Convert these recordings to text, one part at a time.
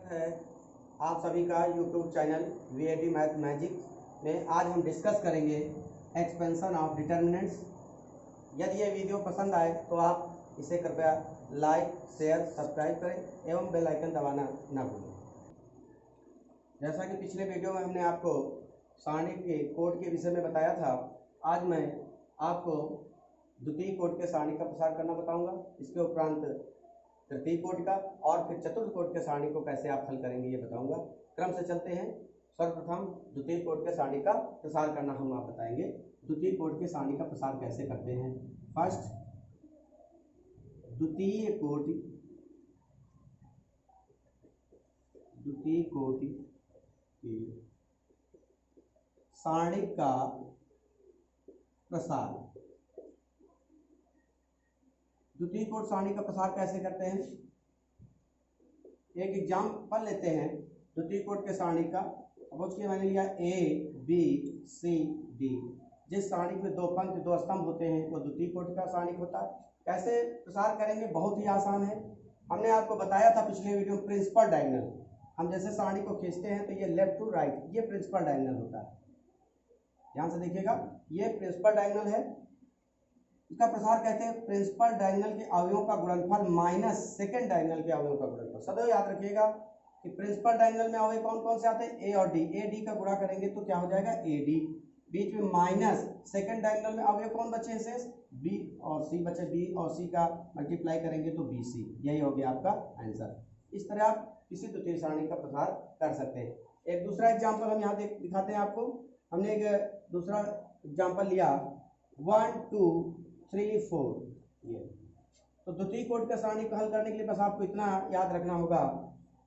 है आप सभी का यूट्यूब चैनल वीएडी मैथ मैजिक में। आज हम डिस्कस करेंगे एक्सपेंशन ऑफ डिटर्मिनेंट्स। यदि ये वीडियो पसंद आए तो आप इसे कृपया लाइक, शेयर, सब्सक्राइब करें एवं बेल आइकन दबाना ना भूलें। जैसा कि पिछले वीडियो में हमने आपको सारणी के कोड के विषय में बताया था, आज मैं आपको द्वितीय कोड के सारणी का प्रसार करना बताऊंगा। इसके उपरांत तृतीय कोड का और फिर चतुर्थ कोड के सारणी को कैसे आप हल करेंगे ये बताऊंगा। क्रम से चलते हैं। सर्वप्रथम द्वितीय कोड के सारणी का प्रसार करना हम आप बताएंगे। द्वितीय कोड के सारणी का प्रसार कैसे करते हैं। फर्स्ट, द्वितीय कोटि की सारणी का प्रसार। द्वितीय कोड सारणी का प्रसार कैसे करते हैं। एक एग्जाम्पल लेते हैं द्वितीय कोड के सारणी का। अब उसके मैंने लिया ए बी सी डी। जिस सारणी में दो पंक्ति दो स्तंभ होते हैं वो द्वितीय कोड का सारणी होता है। कैसे प्रसार करेंगे, बहुत ही आसान है। हमने आपको बताया था पिछले वीडियो में प्रिंसिपल डायगोनल। हम जैसे सारणी को खींचते हैं तो ये लेफ्ट टू राइट, ये प्रिंसिपल डायगोनल होता है। ध्यान से देखिएगा, ये प्रिंसिपल डायगोनल है। इसका प्रसार कहते हैं प्रिंसिपल डायगोनल के अवयवों का गुणनफल माइनस सेकंड डायगोनल के अवयवों का गुणनफल। सदैव याद रखिएगा कि प्रिंसिपल डायगोनल में अवयव कौन कौन से आते हैं, ए और डी। ए डी का गुणा करेंगे तो क्या हो जाएगा, ए डी। बीच में माइनस सेकंड डायगोनल में अवयव कौन बचे हैं शेष, बी और सी बचे। बी और सी का मल्टीप्लाई करेंगे तो बी सी। यही हो गया आपका आंसर। इस तरह आप किसी द्वितीय सारणी का प्रसार कर सकते हैं। एक दूसरा एग्जाम्पल हम यहाँ दिखाते हैं आपको। हमने एक दूसरा एग्जाम्पल लिया 1 2 3 4 ये। तो द्वितीय कोड का सारणी को हल करने के लिए बस आपको इतना याद रखना होगा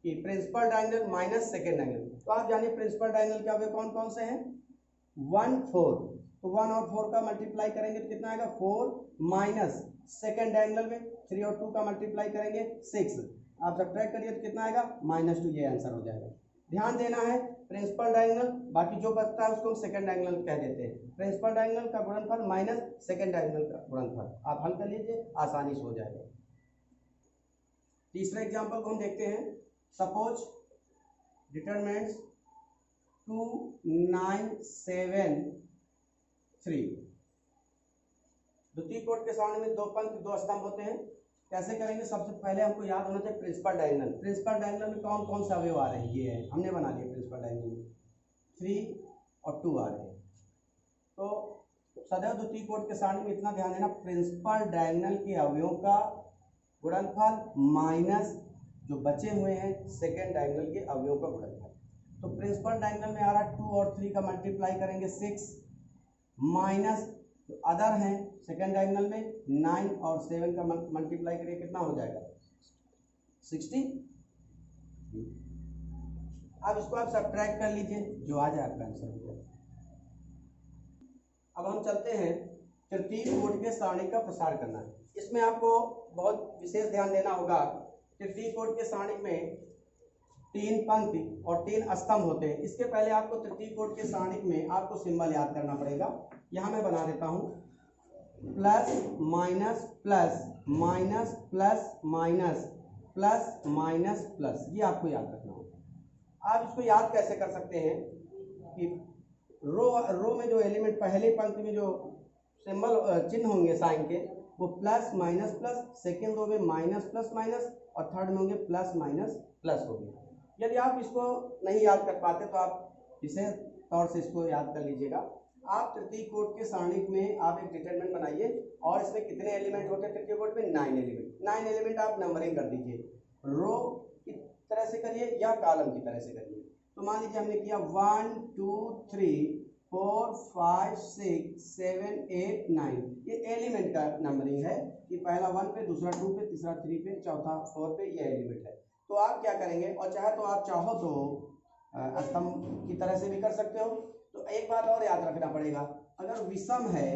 कि principal diagonal minus second diagonal. तो आप जानिए प्रिंसिपल डायगोनल के अवयव कौन कौन से हैं, 1 4। तो 1 और 4 का मल्टीप्लाई करेंगे तो कितना आएगा 4, माइनस सेकंड डायगोनल में 3 और 2 का मल्टीप्लाई करेंगे 6। आप सब्ट्रैक्ट करिए तो कितना आएगा -2। ये आंसर हो जाएगा। ध्यान देना है प्रिंसिपल डायगोनल, बाकी जो बचता है उसको हम सेकंड डायगोनल कह देते हैं। प्रिंसिपल डायगोनल का गुणनफल माइनस सेकंड डायगोनल का गुणनफल। आप हल कर लीजिए, आसानी से हो जाएगा। तीसरे एग्जांपल को हम देखते हैं। Suppose determinants 2 9 7 3। द्वितीय कोड के सारणी में दो पंक्ति दो स्तंभ होते हैं। कैसे करेंगे, सबसे पहले हमको याद होना चाहिए प्रिंसिपल डायगोनल। प्रिंसिपल डायगोनल में कौन कौन से अवयव आ रहे हैं, ये है हमने बना लिया। प्रिंसिपल डायगोनल में 3 और 2 आ रहे हैं। तो सदैव द्वितीय कोड के सारणी में इतना ध्यान देना, प्रिंसिपल डायगोनल के अवयवों का गुणनफल माइनस जो बचे हुए हैं सेकेंड डायगोनल के अवयवों का गुणनफल। तो प्रिंसिपल डायगोनल में आ रहा है 2 और 3 का मल्टीप्लाई करेंगे 6, माइनस तो अदर हैं सेकेंड डायगोनल में 9 और 7 का मल्टीप्लाई करेंगे कितना हो जाएगा 60। अब इसको आप सब्ट्रैक्ट कर लीजिए, जो आ जाए आपका आंसर हो जाएगा। अब हम चलते हैं तृतीय कोड के सारणी का प्रसार करना है। इसमें आपको बहुत विशेष ध्यान देना होगा। तृतीय कोड के सारणी में 3 पंक्ति और 3 स्तंभ होते हैं। इसके पहले आपको तृतीय कोड के सारणी में आपको सिंबल याद करना पड़ेगा। यहाँ मैं बना देता हूँ plus minus plus minus plus minus plus minus plus, ये आपको याद रखना होगा। आप इसको याद कैसे कर सकते हैं कि रो में जो एलिमेंट पहले पंक्ति में जो सिंबल चिन्ह होंगे साइन के, वो plus minus plus, second row में माइनस प्लस माइनस और थर्ड में होंगे प्लस माइनस प्लस होंगे। यदि आप इसको नहीं याद कर पाते तो आप विशेष तौर से इसको याद कर लीजिएगा। आप तृतीय कोड के सारणी में आप एक डिटरमिनेंट बनाइए और इसमें कितने एलिमेंट होते हैं तृतीय कोड में, 9 एलिमेंट। 9 एलिमेंट आप नंबरिंग कर दीजिए, रो की तरह से करिए या कॉलम की तरह से करिए। तो मान लीजिए हमने किया 1 2 3 4 5 6 7 8 9। ये एलिमेंट का नंबरिंग है कि पहला 1 पे, दूसरा 2 पे, तीसरा 3 पे, चौथा 4 पे, ये एलिमेंट है। तो आप क्या करेंगे, और चाहे तो आप चाहो तो स्तंभ की तरह से भी कर सकते हो। तो एक बात और याद रखना पड़ेगा, अगर विषम है,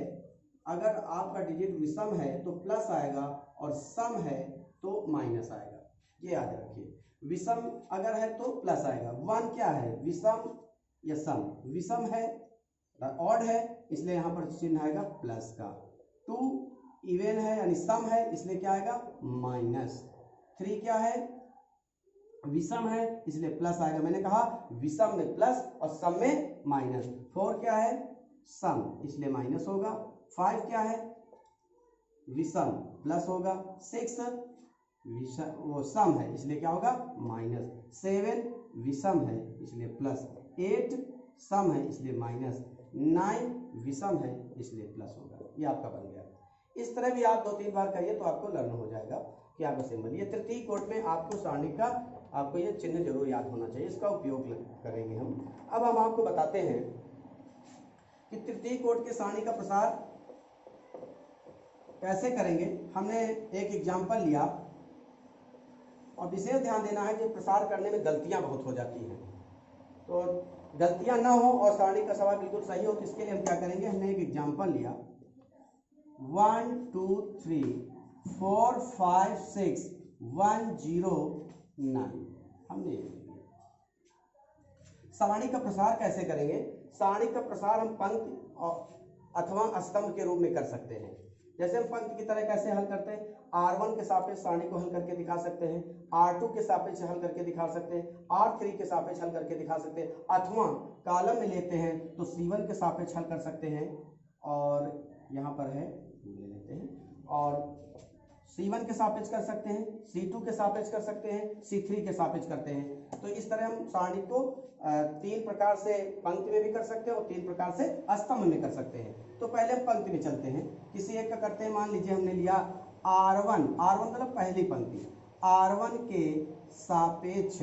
अगर आपका डिजिट विषम है तो प्लस आएगा और सम है तो माइनस आएगा। ये याद रखिए, विषम अगर है तो प्लस आएगा। 1 क्या है, विषम या सम। विषम है, ऑड है, इसलिए यहाँ पर चिन्ह आएगा प्लस का। 2 इवन है यानी सम है, इसलिए क्या आएगा माइनस। 3 क्या है, विषम है इसलिए प्लस आएगा। मैंने कहा विषम में प्लस और सम में माइनस। 4 क्या है सम इसलिए माइनस होगा। 5 क्या है विषम प्लस होगा। 6 वो सम है इसलिए क्या होगा माइनस। 7 विषम है इसलिए प्लस। 8 सम है इसलिए माइनस। 9 विषम है इसलिए प्लस होगा। ये आपका बन गया। इस तरह भी आप 2-3 बार करिए तो आपको लर्न हो जाएगा कि आपका सिंबल। ये तृतीय कोट में आपको सारणिक का आपको ये चिन्ह जरूर याद होना चाहिए, इसका उपयोग करेंगे हम। अब हम आपको बताते हैं कि तृतीय कोट के सारणी का प्रसार कैसे करेंगे। हमने एक एग्जाम्पल लिया और विशेष ध्यान देना है कि प्रसार करने में गलतियां बहुत हो जाती हैं, तो गलतियां ना हो और सारणी का सवाल बिल्कुल सही हो, तो इसके लिए हम क्या करेंगे। हमने एक एग्जाम्पल लिया 1 2 3 4 5 6 1 0 9। हमने सारणी का प्रसार कैसे करेंगे। सारणी का प्रसार हम पंक्ति अथवा स्तंभ के रूप में कर सकते हैं। जैसे हम पंक्ति की तरह कैसे हल करते हैं, R1 के सापेक्ष सारणी को हल करके दिखा सकते हैं, R2 के सापेक्ष हल करके दिखा सकते हैं, R3 के सापेक्ष हल करके दिखा सकते हैं, अथवा कॉलम में लेते हैं तो C1 के सापेक्ष हल कर सकते हैं, और यहाँ पर है ले लेते हैं, और C1 के सापेक्ष कर सकते हैं, C2 के सापेक्ष कर सकते हैं, C3 के सापेक्ष करते हैं। तो इस तरह हम सारणी को 3 प्रकार से पंक्ति में भी कर सकते हैं और 3 प्रकार से स्तंभ में कर सकते हैं। तो पहले हम पंक्ति में चलते हैं, किसी एक का करते हैं। मान लीजिए हमने लिया R1 मतलब पहली पंक्ति, R1 के सापेक्ष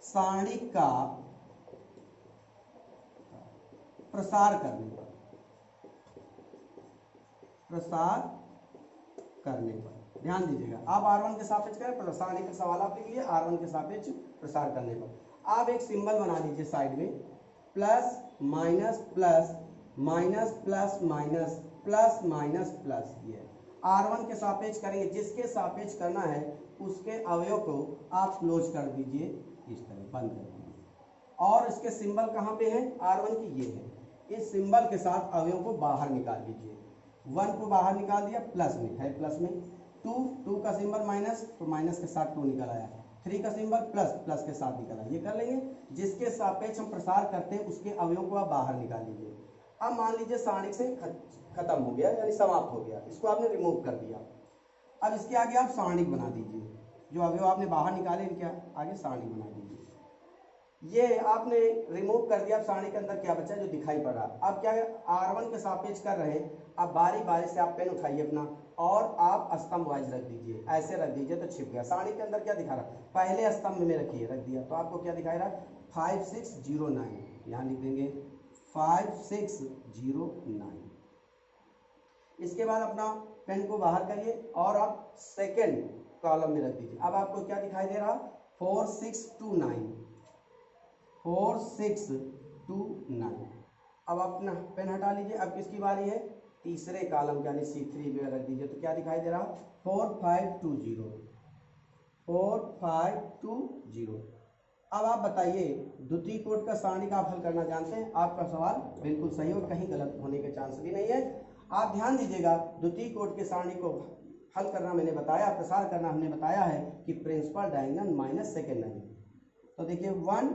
सारणी का प्रसार करने पर ध्यान दीजिएगा। आप R1 के सापेक्ष करें, सारणी का सवाल आप लिख लीजिए R1 के सापेक्ष प्रसार करने पर। आप एक सिंबल बना लीजिए साइड में, plus minus plus minus plus minus plus minus plus. ये R1 के सापेक्ष करेंगे, जिसके सापेक्ष करना है उसके अवयव को आप क्लोज कर दीजिए, इस तरह बंद कर दीजिए। और इसके सिंबल कहाँ पे है R1 की, ये है। इस सिंबल के साथ अवयव को बाहर निकाल लीजिए। 1 को बाहर निकाल दिया, प्लस में है, प्लस में 2 का सिंबल माइनस, तो माइनस के साथ 2 निकल आया। 3 का सिंबल प्लस, प्लस के साथ निकल आया। ये कर लेंगे। जिसके सापेक्ष हम प्रसार करते हैं उसके अवयव को आप बाहर निकाल लीजिए। अब मान लीजिए सारणी से खत्म हो गया, यानी समाप्त हो गया, इसको आपने रिमूव कर दिया। अब इसके आगे आप सारणी बना दीजिए, जो अवयव आपने बाहर निकाले इनके आगे सारणी बना दीजिए। ये आपने रिमूव कर दिया। अब सारणी के अंदर क्या बचा जो दिखाई पड़ रहा। अब क्या है, R1 के सापेक्ष कर रहे हैं। अब बारी बारी से आप पेन उठाइए अपना और आप स्तंभ वाइज रख दीजिए, ऐसे रख दीजिए तो छिप गया। सारणी के अंदर क्या दिखा रहा, पहले स्तंभ में रखिए, रख दिया तो आपको क्या दिखाई रहा 5 6 0 9। यहाँ लिख देंगे 5 6 0 9। इसके बाद अपना पेन को बाहर करिए और आप सेकेंड कॉलम में रख दीजिए। अब आपको क्या दिखाई दे रहा 4 6 2 9 4 6 2 9। अब अपना पेन हटा लीजिए। अब किसकी बारी है, तीसरे कॉलम यानी C3 में रख दीजिए। तो क्या दिखाई दे रहा 4 5 2 0 4 5 2 0। अब आप बताइए द्वितीय कोट का सारणी का आप हल करना जानते हैं। आपका सवाल बिल्कुल सही और कहीं गलत होने के चांस भी नहीं है। आप ध्यान दीजिएगा, द्वितीय कोट के सारणी को हल करना मैंने बताया, प्रसार करना हमने बताया है कि principal diagonal minus second diagonal. तो देखिए 1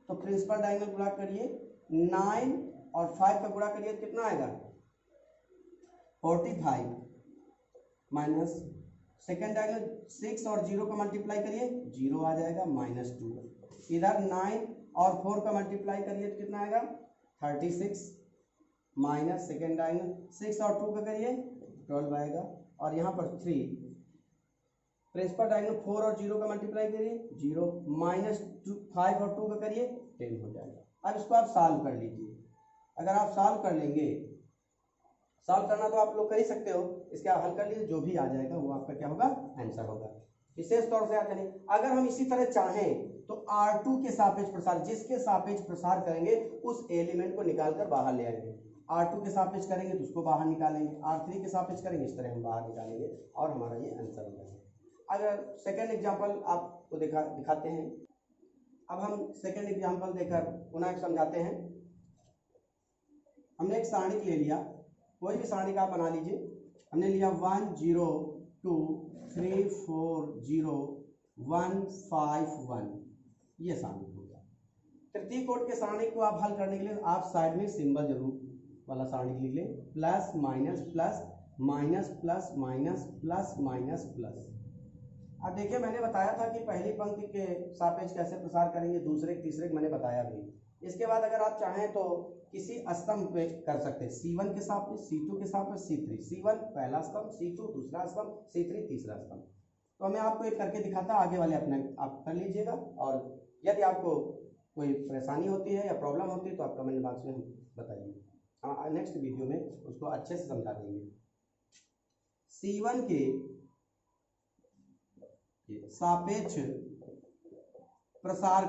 तो प्रिंसिपल डायगोनल गुणा करिए, 9 और 5 का गुणा करिए, कितना आएगा 45 माइनस सेकेंड डायगोनल 6 और 0 का मल्टीप्लाई करिए 0 आ जाएगा -2। इधर 9 और 4 का मल्टीप्लाई करिए तो कितना आएगा 36 माइनस सेकेंड डायगोनल 6 और 2 का करिए 12 आएगा। और यहाँ पर 3 प्रिंसिपल डायगोनल 4 और 0 का मल्टीप्लाई करिए 0 -5 और 2 का करिए 10 हो जाएगा। अब इसको आप सॉल्व कर लीजिए। अगर आप सॉल्व कर लेंगे, सॉल्व करना तो आप लोग कर ही सकते हो, इसके आप हल कर लीजिए, जो भी आ जाएगा वो आपका क्या होगा आंसर होगा। विशेष तौर से याद करें, अगर हम इसी तरह चाहें तो R2 के सापेक्ष प्रसार, जिसके सापेक्ष प्रसार करेंगे उस एलिमेंट को निकालकर बाहर ले आएंगे। R2 के सापेक्ष करेंगे तो उसको बाहर निकालेंगे, R3 के सापेक्ष करेंगे, इस तरह हम बाहर निकालेंगे और हमारा ये आंसर हो जाएगा। अगर सेकेंड एग्जाम्पल आपको दिखाते हैं। अब हम सेकेंड एग्जाम्पल देकर पुनः समझाते हैं। हमने एक सारणी ले लिया, कोई भी सारणी का आप बना लीजिए। हमने लिया 1 0 2 3 4 0 151, ये सारणिक हो गया। तृतीय कोटि के सारणिक को आप हल करने के लिए आप साइड में सिंबल जरूर वाला सारणिक लिख लें, plus minus plus minus plus minus plus minus plus. अब देखिए मैंने बताया था कि पहली पंक्ति के सापेक्ष कैसे प्रसार करेंगे, दूसरे तीसरे मैंने बताया भी। इसके बाद अगर आप चाहें तो किसी स्तंभ पे कर सकते हैं, C1 के सापेक्ष, C2 के सापेक्ष, C3, C1 पहला स्तंभ, C2 दूसरा स्तंभ, C3 तीसरा स्तंभ। तो मैं आपको एक करके दिखाता, आगे वाले अपने आप कर लीजिएगा। और यदि आपको कोई परेशानी होती है या प्रॉब्लम होती है तो आप कमेंट बॉक्स में बताइए, नेक्स्ट वीडियो में उसको अच्छे से समझा देंगे। C1 के सापेक्ष प्रसार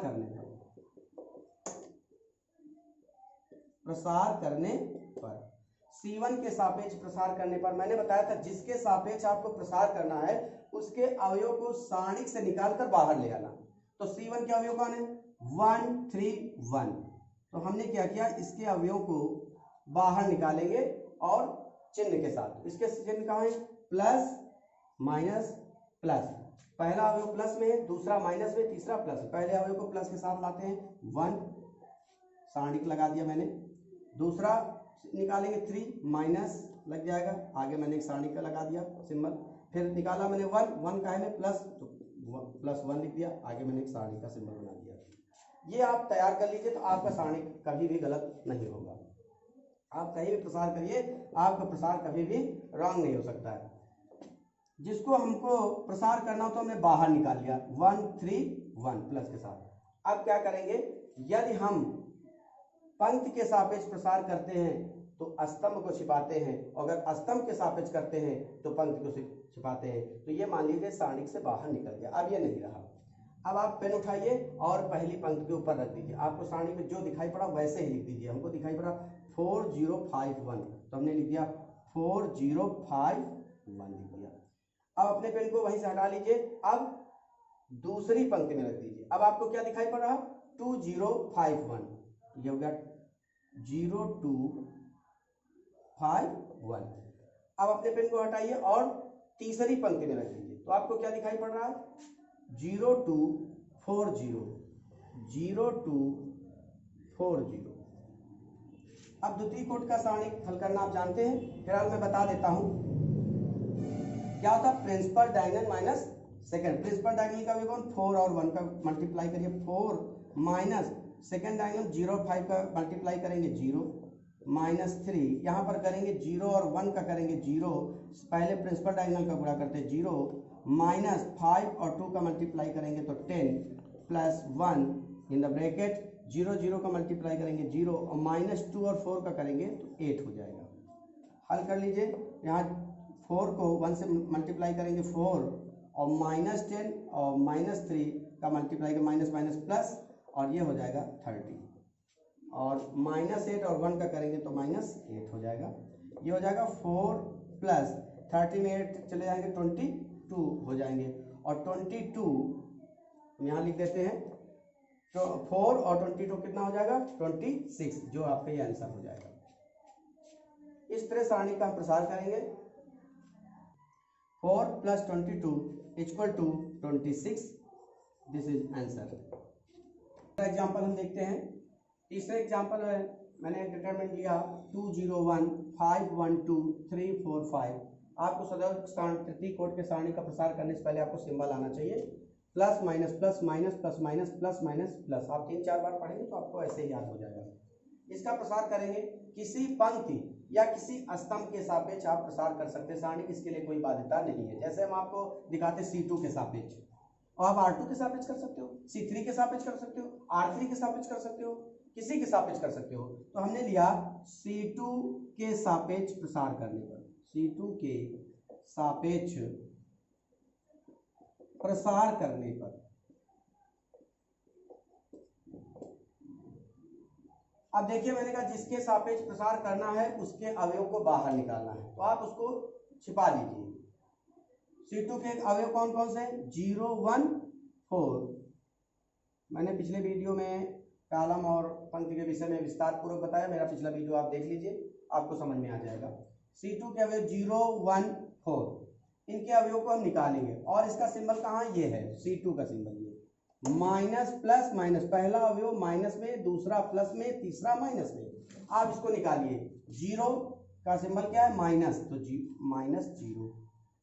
करने पर C1 के सापेक्ष प्रसार करने पर मैंने बताया था जिसके सापेक्ष आपको प्रसार करना है उसके अवयव को सारणिक से निकालकर बाहर ले आना। तो C1 के अवयव कौन है, 1 3 1। तो हमने क्या किया, इसके अवयव को बाहर निकालेंगे और चिन्ह के साथ। इसके चिन्ह कहाँ है, प्लस माइनस प्लस। पहला अवयव प्लस में है, दूसरा माइनस में, तीसरा प्लस। पहले अवयव को प्लस के साथ लाते हैं, 1 सारणिक लगा दिया मैंने। दूसरा निकालेंगे 3 माइनस लग जाएगा, आगे मैंने एक सारणिक का लगा दिया सिंबल। फिर निकाला मैंने 1 का है में प्लस, तो प्लस 1 लिख दिया, आगे मैंने एक सारणिक का सिंबल बना दिया। ये आप तैयार कर लीजिए तो आपका सारणिक कभी भी गलत नहीं होगा। आप कहीं भी प्रसार करिए, आपका प्रसार कभी भी रॉन्ग नहीं हो सकता है। जिसको हमको प्रसार करना हो तो हमने बाहर निकाल लिया 1 3 1 प्लस के साथ। अब क्या करेंगे, यदि हम पंक्ति के सापेक्ष प्रसार करते हैं तो स्तंभ को छिपाते हैं, अगर स्तंभ के सापेक्ष करते हैं तो पंक्ति को छिपाते हैं। तो ये मान लीजिए सारणिक से बाहर निकल गया, अब ये नहीं रहा। अब आप पेन उठाइए और पहली पंक्ति के ऊपर रख दीजिए। आपको सारणी में जो दिखाई पड़ा वैसे ही लिख दीजिए। हमको दिखाई पड़ा 4051, तो हमने लिख दिया 4051 लिख दिया। अब अपने पेन को वहीं से हटा लीजिए, अब दूसरी पंक्ति में रख दीजिए। अब आपको क्या दिखाई पड़ रहा, 2051, ये हो गया 0251। अब अपने पेन को हटाइए और तीसरी पंक्ति में रख दीजिए, तो आपको क्या दिखाई पड़ रहा है, 0240 0240। अब द्वितीय कोटि का सारणिक हल करना आप जानते हैं, फिलहाल मैं बता देता हूं क्या होता है। Principal diagonal minus second. Principal diagonal का भी कौन, 4 और 1 का मल्टीप्लाई करिए, 4 माइनस सेकंड डायगोनल 0 और 5 का मल्टीप्लाई करेंगे 0 माइनस 3। यहाँ पर करेंगे 0 और 1 का करेंगे 0, पहले प्रिंसिपल डायगोनल का गुणा करते हैं 0 माइनस 5 और 2 का मल्टीप्लाई करेंगे तो 10 प्लस 1 इन द ब्रैकेट 0 0 का मल्टीप्लाई करेंगे 0 और माइनस 2 और 4 का करेंगे तो 8 हो जाएगा। हल कर लीजिए, यहाँ 4 को 1 से मल्टीप्लाई करेंगे 4 और माइनस 10 और माइनस 3 का मल्टीप्लाई करेंगे माइनस माइनस प्लस और ये हो जाएगा 30 और माइनस 8 और 1 का करेंगे तो माइनस 8 हो जाएगा। ये हो जाएगा 4 प्लस 30 में 8 चले जाएंगे 22 हो जाएंगे और 22 यहाँ लिख देते हैं, तो 4 और 22 कितना हो जाएगा 26, जो आपका ये आंसर हो जाएगा। इस तरह सारणी का प्रसार करेंगे, 4 plus 22 equal to 26, this is answer. Example हम देखते हैं। तीसरे एग्जाम्पल है, मैंने डिटरमिनेंट लिया 201 512 345। आपको सदैव तृतीय कोटि के सारणी का प्रसार करने से पहले आपको सिंबल आना चाहिए, plus minus plus minus plus minus plus minus plus. आप 3-4 बार पढ़ेंगे तो आपको ऐसे ही याद हो जाएगा। इसका प्रसार करेंगे, किसी पंक्ति या किसी स्तंभ के सापेक्ष आप प्रसार कर सकते हैं सारणी, इसके लिए कोई बाध्यता नहीं है। जैसे हम आपको दिखाते C2 के सापेक्ष, और आप R2 के सापेक्ष कर सकते हो, C3 के सापेक्ष कर सकते हो, R3 के सापेक्ष कर सकते हो, किसी के सापेक्ष कर सकते हो। तो हमने लिया C2 के सापेक्ष प्रसार करने पर, C2 के सापेक्ष प्रसार करने पर अब देखिए मैंने कहा जिसके सापेक्ष प्रसार करना है उसके अवयव को बाहर निकालना है, तो आप उसको छिपा लीजिए। C2 के अवयव कौन कौन से, 0 1 4। मैंने पिछले वीडियो में कॉलम और पंक्ति के विषय में विस्तार पूर्वक बताया, मेरा पिछला वीडियो आप देख लीजिए, आपको समझ में आ जाएगा। C2 के अवयव 0 1 4। इनके अवयव को हम निकालेंगे और इसका सिंबल कहाँ, ये है C2 का सिंबल, ये माइनस प्लस माइनस, पहला अवयव माइनस में, दूसरा प्लस में, तीसरा माइनस में। आप इसको निकालिए, जीरो का सिंबल क्या है, माइनस, तो माइनस जीरो।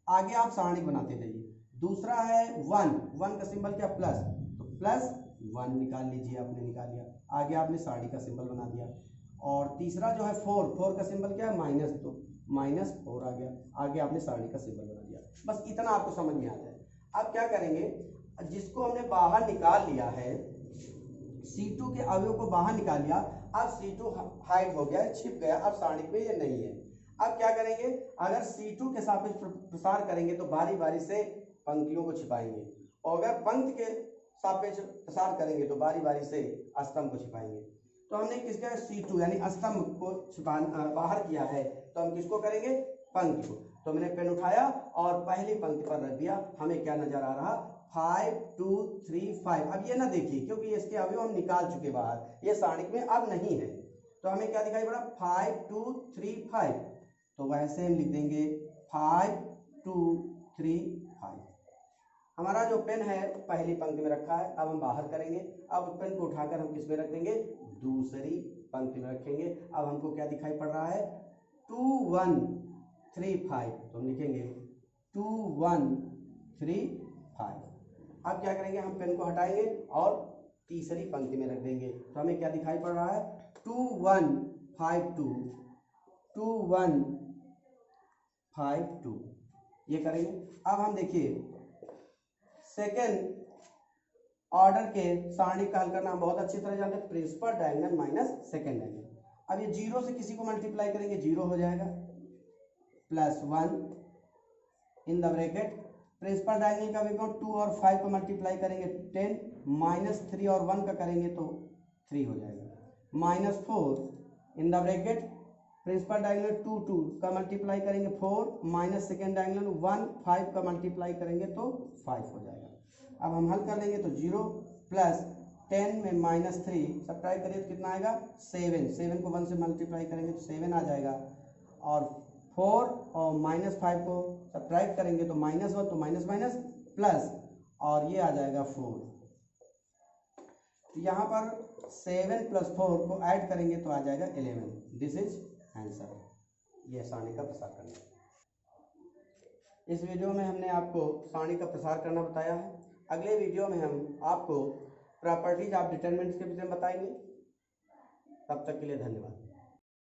आगे आप सारणी बनाते जाइए। दूसरा है वन, वन का सिंबल क्या, प्लस, तो प्लस वन निकाल लीजिए, आपने निकाल लिया। आगे आपने सारणी का सिंबल बना दिया। और तीसरा जो है फोर, फोर का सिंबल क्या है, माइनस, तो माइनस फोर आ गया। आगे आपने सारणी का सिंबल बना दिया। बस इतना आपको समझ में आ जाए। अब क्या करेंगे, जिसको हमने बाहर निकाल लिया है, C2 के अवयव को बाहर निकाल लिया, अब C2 हाइड हो गया, छिप गया, अब सारणी में ये नहीं है। अब क्या करेंगे, अगर C2 के सापेक्ष प्रसार करेंगे तो बारी बारी से पंक्तियों को छिपाएंगे, और अगर पंक्ति के सापेक्ष प्रसार करेंगे तो बारी बारी से स्तंभ को छिपाएंगे। तो हमने किसका, C2 यानी स्तंभ को बाहर किया है, तो हम किसको करेंगे, पंक्ति को। तो मैंने पेन उठाया और पहली पंक्ति पर रख दिया। हमें क्या नजर आ रहा, 5 2 3 5। अब ये ना देखिए, क्योंकि इसके अवयव हम निकाल चुके बाहर, ये सारणी में अब नहीं है, तो हमें क्या दिखाई पड़ा, 5 2 3 5। तो वैसे हम लिख देंगे 5 2 3 5। हमारा जो पेन है पहली पंक्ति में रखा है, अब हम बाहर करेंगे। अब पेन को उठाकर हम किस में रख देंगे, दूसरी पंक्ति में रखेंगे। अब हमको क्या दिखाई पड़ रहा है, 2 1 3 5, तो हम लिखेंगे 2 1 3 5। अब क्या करेंगे, हम पेन को हटाएंगे और तीसरी पंक्ति में रख देंगे। तो हमें क्या दिखाई पड़ रहा है, 2 1 5 2 2 1 5 2। ये करेंगे। अब हम देखिए सेकेंड ऑर्डर के सारणी का हल करना हम बहुत अच्छी तरह जानते हैं, principal diagonal minus second diagonal. अब ये जीरो से किसी को मल्टीप्लाई करेंगे, जीरो हो जाएगा, plus 1 in the bracket, principal diagonal का भी 2 और 5 को मल्टीप्लाई करेंगे 10, माइनस 3 और 1 का करेंगे तो 3 हो जाएगा, minus 4 in the bracket, principal diagonal 2 2 का मल्टीप्लाई करेंगे 4, माइनस सेकेंड डायगोनल 1 5 का मल्टीप्लाई करेंगे तो 5 हो जाएगा। अब हम हल कर लेंगे तो 0 प्लस 10 में माइनस 3 सब्ट्रैक्ट करिए तो कितना आएगा, 7, 7 को 1 से मल्टीप्लाई करेंगे तो 7 आ जाएगा। और 4 और माइनस 5 को सब्ट्रैक्ट करेंगे तो माइनस 1, तो माइनस माइनस प्लस, और ये आ जाएगा 4। यहाँ पर 7 प्लस 4 को ऐड करेंगे तो आ जाएगा 11। This is answer. यह सारणी का प्रसार करना। इस वीडियो में हमने आपको सारणी का प्रसार करना बताया है। अगले वीडियो में हम आपको प्रॉपर्टीज ऑफ डिटरमिनेंट्स के विषय में बताएंगे। तब तक के लिए धन्यवाद।